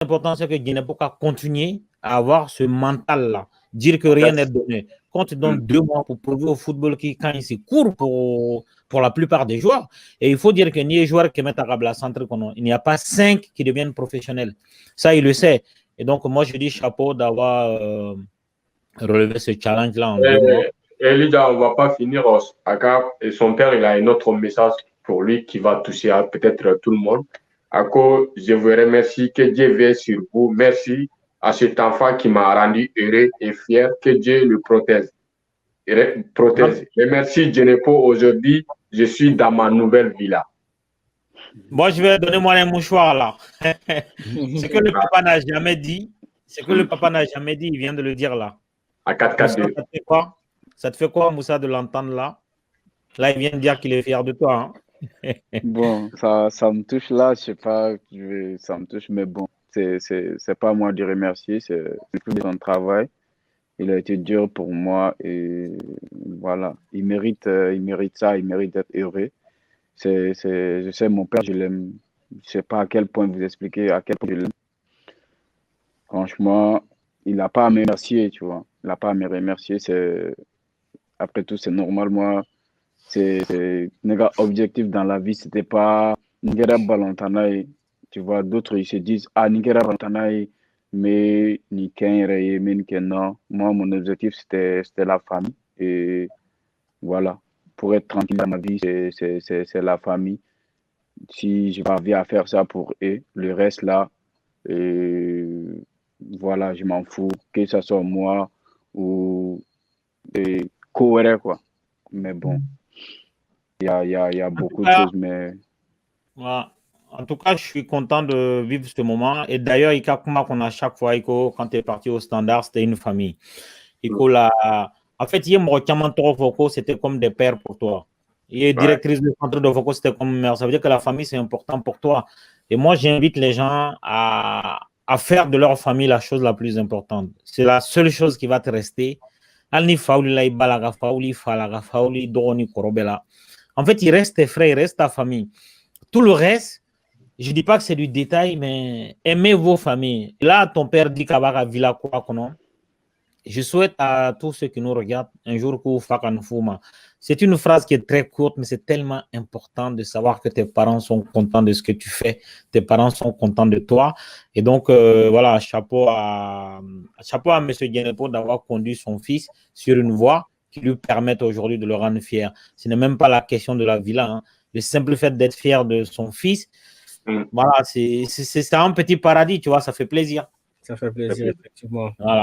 important, c'est que Guinée-Pok a continué à avoir ce mental-là. Dire que rien n'est donné. Quand tu donnes 2 mois pour prouver au football qui, quand il se court pour la plupart des joueurs, et il faut dire que ni les joueurs qui mettent à la centre, il n'y a pas 5 qui deviennent professionnels. Ça, il le sait. Et donc, moi, je dis chapeau d'avoir relevé ce challenge-là en 2 mois. Et Lydia, on ne va pas finir à Cap. Et son père, il a un autre message pour lui qui va toucher peut-être tout le monde. Ako, je vous remercie, que Dieu veille sur vous. Merci à cet enfant qui m'a rendu heureux et fier. Que Dieu le protège. Et merci, Djenepo. Aujourd'hui, je suis dans ma nouvelle villa. Moi, je vais donner moi un mouchoir là. Ce que le papa n'a jamais dit, il vient de le dire là. À 4-4-2. Ça te fait quoi, Moussa, de l'entendre là? Là, il vient de dire qu'il est fier de toi. Hein? Bon, ça me touche là, je sais pas, ça me touche, mais bon, c'est pas à moi de remercier, c'est tout son travail. Il a été dur pour moi et voilà, il mérite ça, il mérite d'être heureux. Je sais, mon père, je l'aime. Je sais pas à quel point vous expliquer à quel point je l'aime. Franchement, il n'a pas à me remercier, tu vois. Il n'a pas à me remercier. Après tout, c'est normal. Moi, c'est objectif dans la vie, c'était pas Nigera Balantanaï. Tu vois, d'autres, ils se disent, ah, Nigera Balantanaï, mais non. Moi, mon objectif, c'était la famille. Et voilà. Pour être tranquille dans ma vie, c'est la famille. Si je parviens à faire ça pour eux, le reste là, voilà, je m'en fous, que ce soit moi ou Kouere, quoi. Mais bon, il y a beaucoup de choses, mais... Voilà. En tout cas, je suis content de vivre ce moment. Et d'ailleurs, qu'on a chaque fois, quand tu es parti au Standard, c'était une famille. En fait, c'était comme des pères pour toi. Et directrice du centre de Foko, c'était comme mère. Ça veut dire que la famille, c'est important pour toi. Et moi, j'invite les gens à faire de leur famille la chose la plus importante. C'est la seule chose qui va te rester. En fait, il reste tes frères, il reste ta famille. Tout le reste, je ne dis pas que c'est du détail, mais aimez vos familles. Là, ton père dit qu'Abara Villa quoi, non? Je souhaite à tous ceux qui nous regardent un jour que c'est une phrase qui est très courte, mais c'est tellement important de savoir que tes parents sont contents de ce que tu fais, tes parents sont contents de toi. Et donc, voilà, chapeau à M. Djenepo d'avoir conduit son fils sur une voie qui lui permet aujourd'hui de le rendre fier. Ce n'est même pas la question de la villa. Hein. Le simple fait d'être fier de son fils, voilà, c'est un petit paradis, tu vois, ça fait plaisir. Ça fait plaisir, effectivement. Voilà.